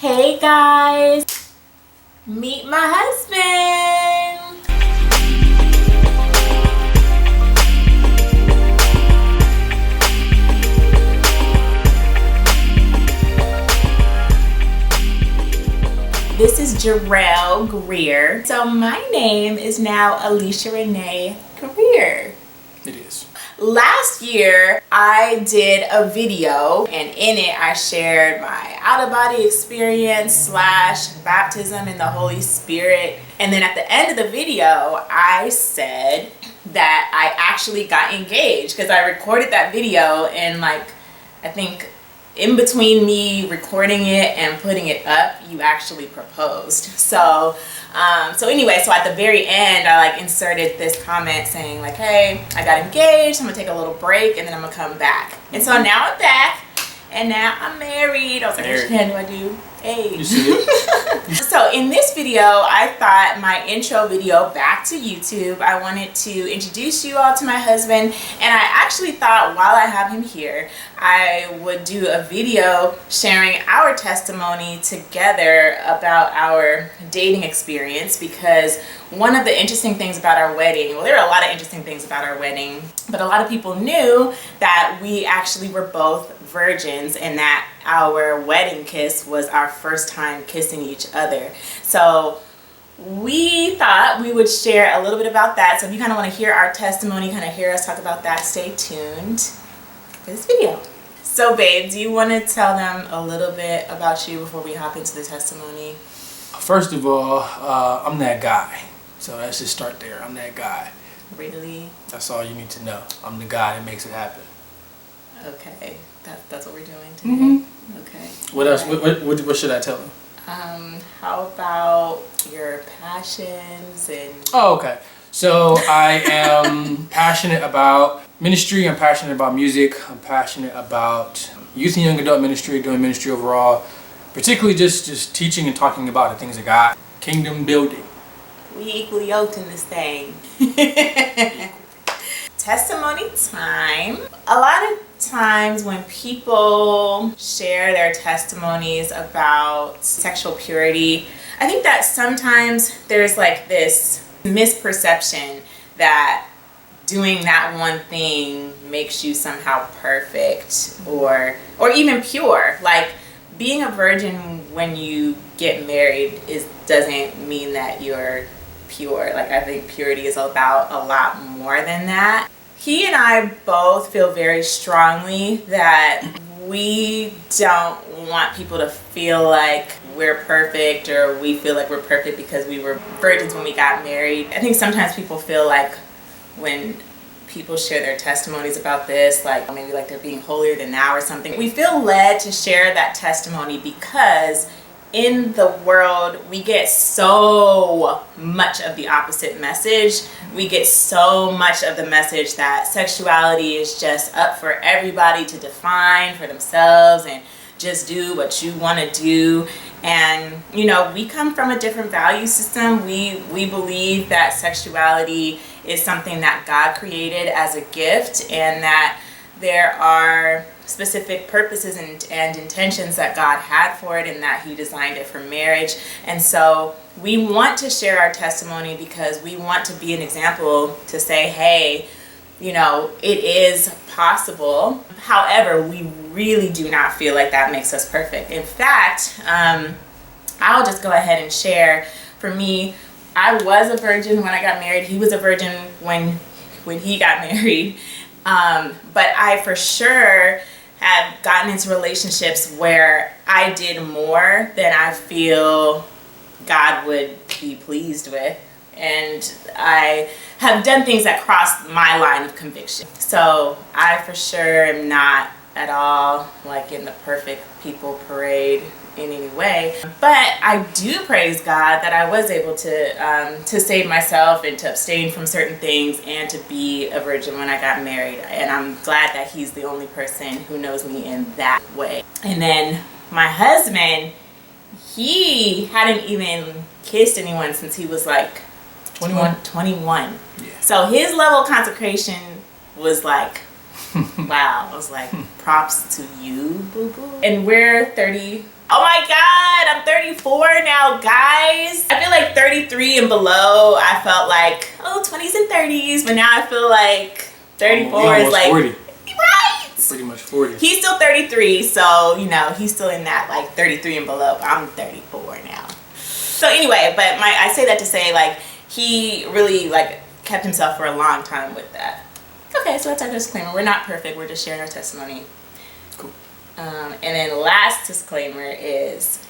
Hey guys, meet my husband. This is Jarell Greer. So my name is now Alicia Renee Greer. It is. Last year, I did a video, and in it, I shared my out-of-body experience / baptism in the Holy Spirit. And then at the end of the video, I said that I actually got engaged because I recorded that video, and I think in between me recording it and putting it up, you actually proposed. So anyway, so at the very end, I inserted this comment saying hey, I got engaged, I'm gonna take a little break and then I'm gonna come back. And so now I'm back and now I'm married. I was like, which hand do I do? Hey. You see it? So in this video, I thought my intro video back to YouTube, I wanted to introduce you all to my husband, and I actually thought while I have him here, I would do a video sharing our testimony together about our dating experience, because one of the interesting things about our wedding, well, there are a lot of interesting things about our wedding, but a lot of people knew that we actually were both virgins and that our wedding kiss was our first time kissing each other. So we thought we would share a little bit about that. So if you kind of want to hear our testimony, kind of hear us talk about that, stay tuned for this video. So babe, do you want to tell them a little bit about you before we hop into the testimony? First of all, I'm that guy. So let's just start there. I'm that guy. Really? That's all you need to know. I'm the guy that makes it happen. Okay. That's what we're doing today? Mm-hmm. Okay. What else? What should I tell them? How about your passions and... Oh, okay. So I am passionate about ministry. I'm passionate about music. I'm passionate about youth and young adult ministry, doing ministry overall. Particularly just teaching and talking about the things of God. Kingdom building. We equally yoked in this thing. Testimony time. A lot of times when people share their testimonies about sexual purity, I think that sometimes there's this misperception that doing that one thing makes you somehow perfect or even pure. Being a virgin when you get married doesn't mean that you're pure. I think purity is about a lot more than that. He and I both feel very strongly that we don't want people to feel like we're perfect, or we feel like we're perfect because we were virgins when we got married. I think sometimes people feel like when people share their testimonies about this, maybe they're being holier than thou or something. We feel led to share that testimony because in the world, we get so much of the opposite message. We get so much of the message that sexuality is just up for everybody to define for themselves and just do what you want to do. And, we come from a different value system. We believe that sexuality is something that God created as a gift, and that there are specific purposes and intentions that God had for it, and that He designed it for marriage. And so we want to share our testimony because we want to be an example to say, hey, it is possible. However, we really do not feel like that makes us perfect. In fact, I'll just go ahead and share. For me, I was a virgin when I got married. He was a virgin when he got married. But I for sure have gotten into relationships where I did more than I feel God would be pleased with. And I have done things that crossed my line of conviction. So I for sure am not at all in the perfect people parade in any way. But I do praise God that I was able to save myself and to abstain from certain things and to be a virgin when I got married. And I'm glad that He's the only person who knows me in that way. And then my husband, he hadn't even kissed anyone since he was 21. Yeah. So his level of consecration was wow. I was props to you, boo boo. And we're 30. Oh my God, I'm 34 now, guys. I feel like 33 and below, I felt like, 20s and 30s. But now I feel like 34 is like 40. Right. Pretty much 40. He's still 33, so he's still in that like 33 and below. But I'm 34 now. So anyway, but I say that to say like he really like kept himself for a long time with that. Okay, so that's our disclaimer. We're not perfect. We're just sharing our testimony. Cool. And then last disclaimer is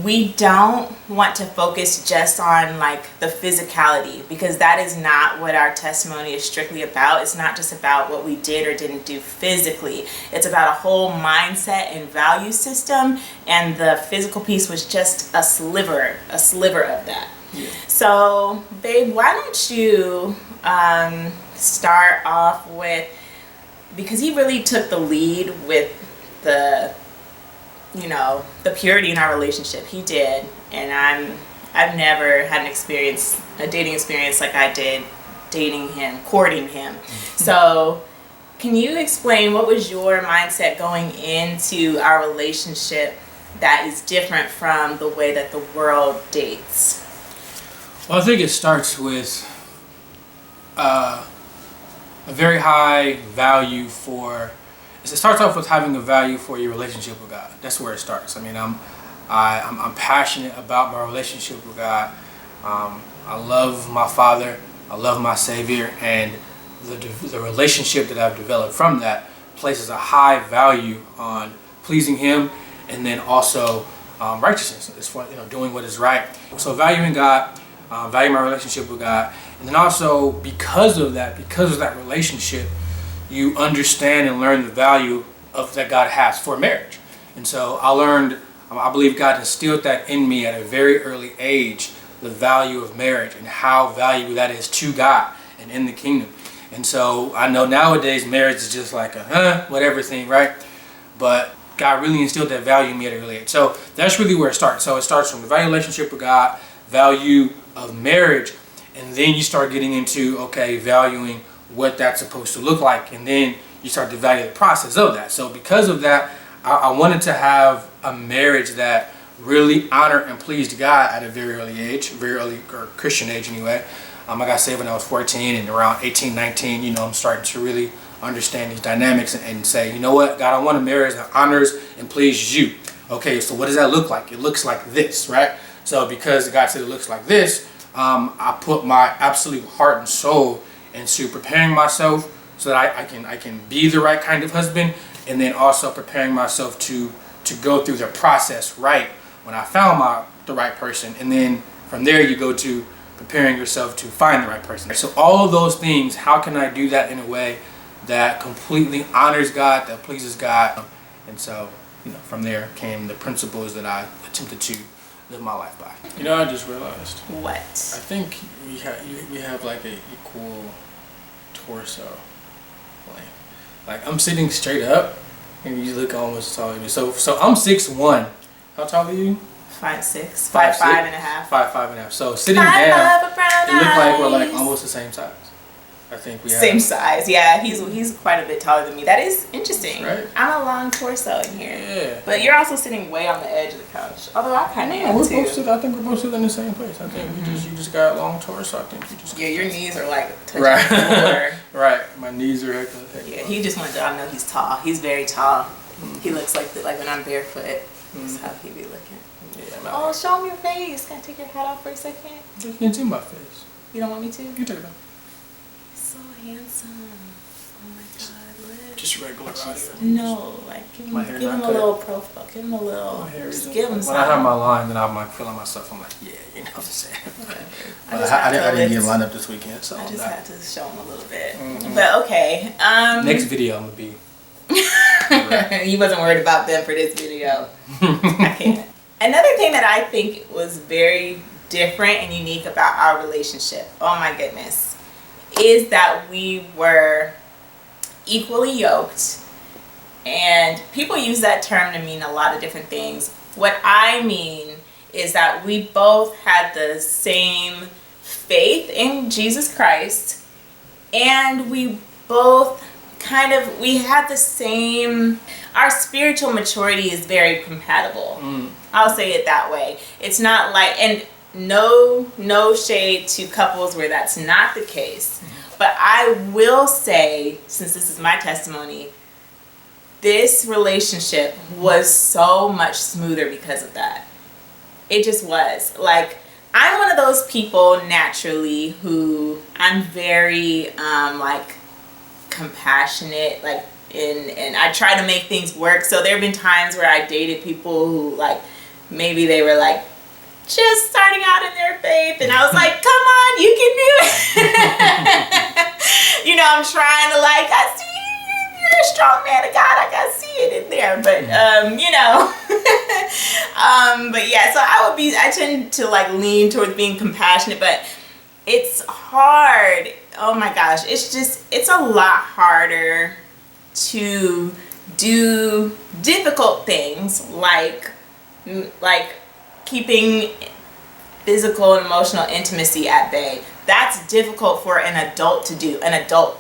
we don't want to focus just on like the physicality, because that is not what our testimony is strictly about. It's not just about what we did or didn't do physically. It's about a whole mindset and value system, and the physical piece was just a sliver of that. Yeah. So, babe, why don't you start off with, because he really took the lead with the purity in our relationship. He did, and I've never had a dating experience like I did courting him. So can you explain what was your mindset going into our relationship that is different from the way that the world dates? Well, I think it starts with a very high value for. It starts off with having a value for your relationship with God. That's where it starts. I mean, I'm passionate about my relationship with God. I love my Father. I love my Savior, and the relationship that I've developed from that places a high value on pleasing Him, and then also righteousness. It's for doing what is right. So valuing God, value my relationship with God, and then also because of that relationship, you understand and learn the value of that God has for marriage. And so I believe God instilled that in me at a very early age, the value of marriage and how valuable that is to God and in the kingdom. And so I know nowadays marriage is just like a whatever thing, right? But God really instilled that value in me at an early age. So that's really where it starts. So it starts from the value relationship with God, value of marriage, and then you start getting into, valuing what that's supposed to look like, and then you start to value the process of that. So because of that, I wanted to have a marriage that really honored and pleased God at a very early age, or Christian age anyway. I got saved when I was 14, and around 18, 19, I'm starting to really understand these dynamics and say, you know what, God, I want a marriage that honors and pleases you. Okay, so what does that look like? It looks like this, right? So because God said it looks like this, I put my absolute heart and soul into preparing myself so that I can be the right kind of husband, and then also preparing myself to go through the process right when I found the right person, and then from there you go to preparing yourself to find the right person. So all of those things, how can I do that in a way that completely honors God, that pleases God? And so from there came the principles that I attempted to live my life by. I just realized. What? I think you have like a equal torso length. Like I'm sitting straight up, and you look almost taller than me. So I'm 6'1". How tall are you? 5'6", 5'5" and a half. 5'5" and a half. So sitting down, it looked like we're like almost the same size. I think we have. Same size, yeah. He's quite a bit taller than me. That is interesting. Right. I'm a long torso in here. Yeah. But you're also sitting way on the edge of the couch. Although I kind of am I too. think we're both sitting in the same place. I think you just got a long torso. I think you just. Yeah, your knees are like touching the floor. Right. My knees are heck. Yeah, he just wanted y'all to know he's tall. He's very tall. He looks like when I'm barefoot. That's how he be looking. Yeah, show him your face. Can I take your hat off for a second? You can see my face. You don't want me to? You take it off. So handsome. Oh my God, look. Just regular audio. No, like give him a little profile. Give him a little. Just give him something. When I have my line, then I'm like feeling myself. I'm like, yeah, you know what I'm saying. I didn't get lined up this weekend, so I just had to show him a little bit. But okay. Next video, I'm gonna be. He wasn't worried about them for this video. I can't. Another thing that I think was very different and unique about our relationship, oh my goodness, is that we were equally yoked. And people use that term to mean a lot of different things. What I mean is that we both had the same faith in Jesus Christ, and we both we had the same, our spiritual maturity is very compatible. I'll say it that way. It's not like, and no shade to couples where that's not the case. But I will say, since this is my testimony, this relationship was so much smoother because of that. It just was. Like, I'm one of those people naturally who I'm very like compassionate, like, and I try to make things work. So there have been times where I dated people who, like, maybe they were like just starting out in their faith, and I was like, come on, you can do it. You know, I'm trying to, like, I see you're a strong man of God, I can see it in there, but you know. But yeah, so I tend to, like, lean towards being compassionate, but it's hard. Oh my gosh, it's a lot harder to do difficult things like keeping physical and emotional intimacy at bay. That's difficult for an adult to do,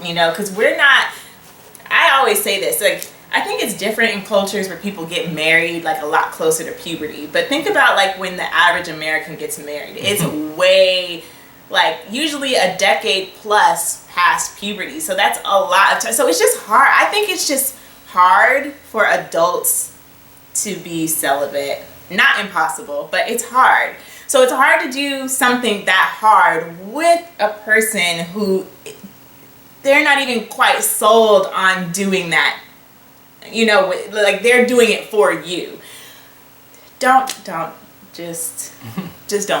you know, because we're not, I always say this, like, I think it's different in cultures where people get married like a lot closer to puberty. But think about, like, when the average American gets married, it's way, like, usually a decade plus past puberty. So that's a lot of time. So it's just hard. I think it's just hard for adults to be celibate. Not impossible, but it's hard. So it's hard to do something that hard with a person who they're not even quite sold on doing that. You know, like, they're doing it for you. Just don't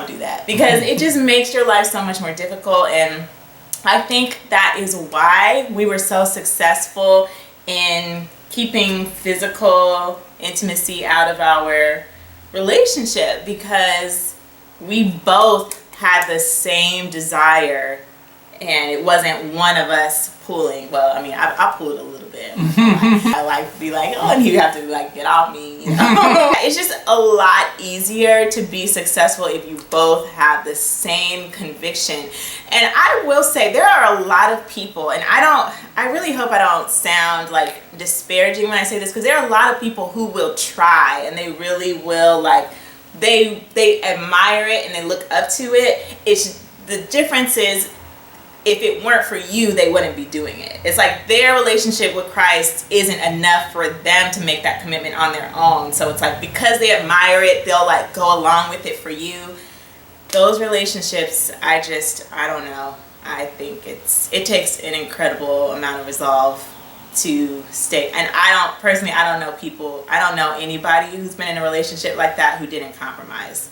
do that, because it just makes your life so much more difficult. And I think that is why we were so successful in keeping physical intimacy out of our relationship, because we both had the same desire, and it wasn't one of us pulling. Well, I mean, I pulled a little bit. I like to be like, oh, and you have to, like, get off me, you know. It's just a lot easier to be successful if you both have the same conviction. And I will say, there are a lot of people, and I really hope I don't sound, like, disparaging when I say this, because there are a lot of people who will try, and they really will, like, they admire it and they look up to it. It's the difference is, if it weren't for you, they wouldn't be doing it. It's like their relationship with Christ isn't enough for them to make that commitment on their own. So it's like, because they admire it, they'll, like, go along with it for you. Those relationships, I don't know. I think it takes an incredible amount of resolve to stay. And I don't know anybody who's been in a relationship like that who didn't compromise.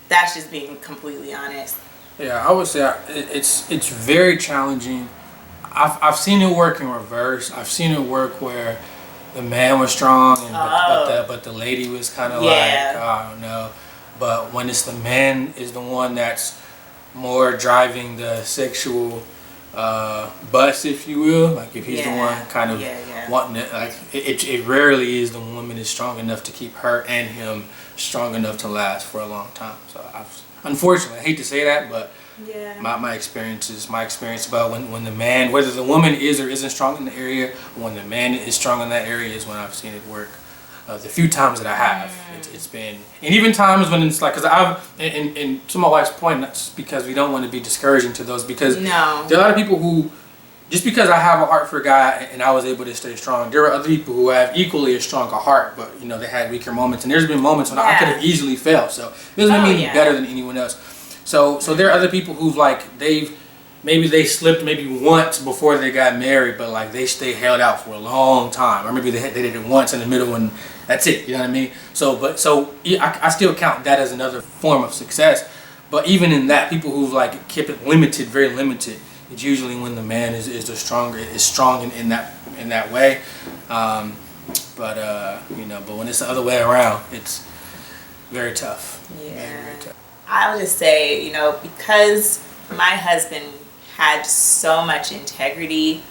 That's just being completely honest. Yeah, I would say it's very challenging. I've seen it work in reverse. I've seen it work where the man was strong, and but the lady was kind of like, I don't know. But when it's the man is the one that's more driving the sexual bus, if you will, like, if he's the one kind of wanting it, like, it rarely is the woman is strong enough to keep her and him strong enough to last for a long time. So unfortunately, I hate to say that, but my experience about when the man, whether the woman is or isn't strong in the area, when the man is strong in that area is when I've seen it work. The few times that I have, it's been, and even times when it's like, because and to my wife's point, not just because we don't want to be discouraging to those, because there are a lot of people who, just because I have a heart for God and I was able to stay strong, there are other people who have equally as strong a heart, but, you know, they had weaker moments, and there's been moments when I could have easily failed, so it doesn't mean me better than anyone else. So there are other people who've, like, maybe they slipped maybe once before they got married, but, like, they held out for a long time, or maybe they did it once in the middle and that's it, you know what I mean? I still count that as another form of success, but even in that, people who've, like, kept it limited, very limited, it's usually when the man is strong in that way. But when it's the other way around, it's very tough. Yeah. Very tough. I'll just say, you know, because my husband had so much integrity,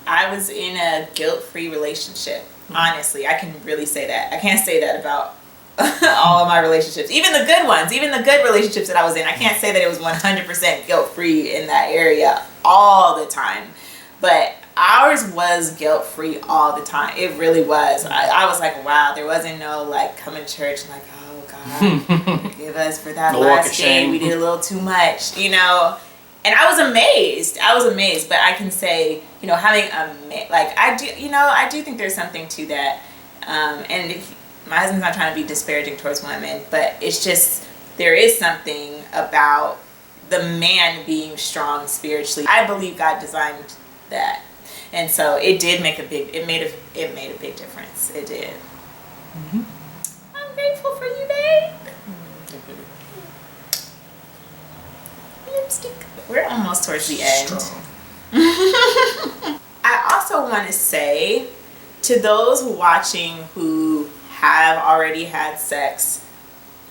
I was in a guilt-free relationship. Honestly, I can really say that. I can't say that about all of my relationships, even the good ones, even the good relationships that I was in. I can't say that it was 100% guilt-free in that area all the time, but ours was guilt-free all the time. It really was. I was like, wow, there wasn't no, like, coming to church and, like, oh, Forgive us for that The walk of last day. shame. We did a little too much, you know. And I was amazed. But I can say, you know, having I do think there's something to that. And my husband's not trying to be disparaging towards women, but it's just, there is something about the man being strong spiritually. I believe God designed that. And so it did make it made a big difference. It did. Mm-hmm. I'm grateful for you, babe. Lipstick. We're almost towards the end. I also want to say to those watching who have already had sex,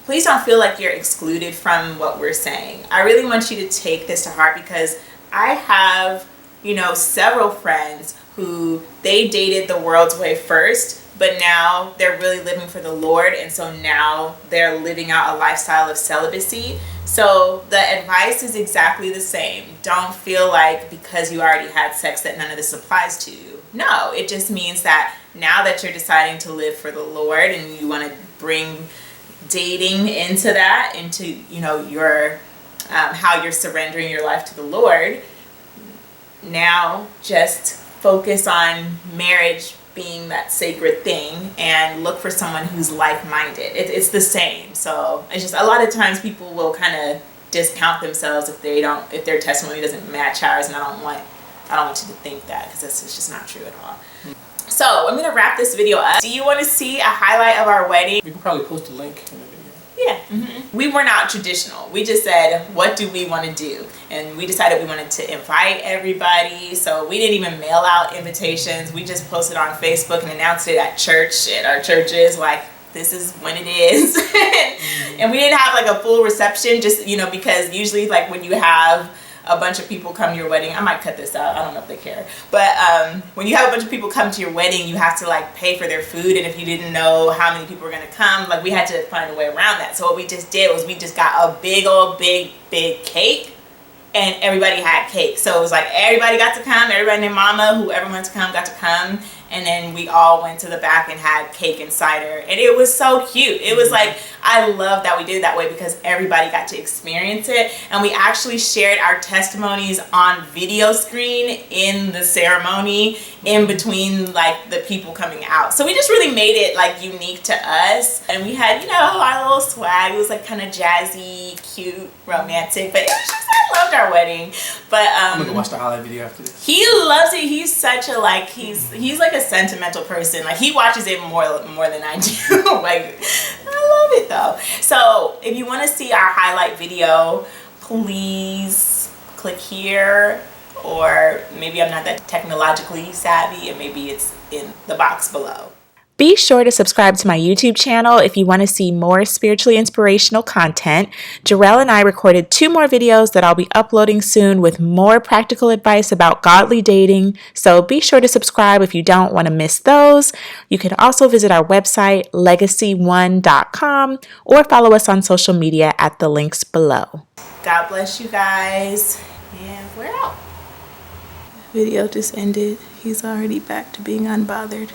please don't feel like you're excluded from what we're saying. I really want you to take this to heart, because I have, you know, several friends who they dated the world's way first, but now they're really living for the Lord, and so now they're living out a lifestyle of celibacy. So the advice is exactly the same. Don't feel like because you already had sex that none of this applies to you. No, it just means that now that you're deciding to live for the Lord and you want to bring dating into that, into, you know, your how you're surrendering your life to the Lord, now just focus on marriage being that sacred thing and look for someone who's like-minded. It's the same. So it's just, a lot of times people will kind of discount themselves if their testimony doesn't match ours, and I don't want you to think that, because it's just not true at all. So I'm gonna wrap this video up. Do you want to see a highlight of our wedding? We can probably post a link in the video. Yeah. Mm-hmm. We were not traditional. We just said, what do we want to do? And we decided we wanted to invite everybody. So we didn't even mail out invitations. We just posted on Facebook and announced it at our churches, like, this is when it is. And we didn't have like a full reception, just, you know, because usually like when you have a bunch of people come to your wedding, I might cut this out, I don't know if they care, but when you have a bunch of people come to your wedding, you have to like pay for their food, and if you didn't know how many people were going to come, like, we had to find a way around that. So what we just did was we just got a big cake, and everybody had cake. So it was like everybody got to come, everybody and their mama, whoever wanted to come got to come, and then we all went to the back and had cake and cider, and it was so cute. It was like, I love that we did it that way, because everybody got to experience it, and we actually shared our testimonies on video screen in the ceremony in between like the people coming out. So we just really made it like unique to us, and we had, you know, our little swag. It was like kind of jazzy, cute, romantic, but it was just, I loved our wedding. But I'm gonna go watch the highlight video after this. He loves it. He's such a like, he's like a sentimental person. Like, he watches it more than I do. Like, I love it though. So if you want to see our highlight video, please click here, or maybe I'm not that technologically savvy, and maybe it's in the box below. Be sure to subscribe to my YouTube channel if you want to see more spiritually inspirational content. Jarell and I recorded 2 more videos that I'll be uploading soon with more practical advice about godly dating, so be sure to subscribe if you don't want to miss those. You can also visit our website, legacy1.com, or follow us on social media at the links below. God bless you guys, and we're out. Video just ended. He's already back to being unbothered.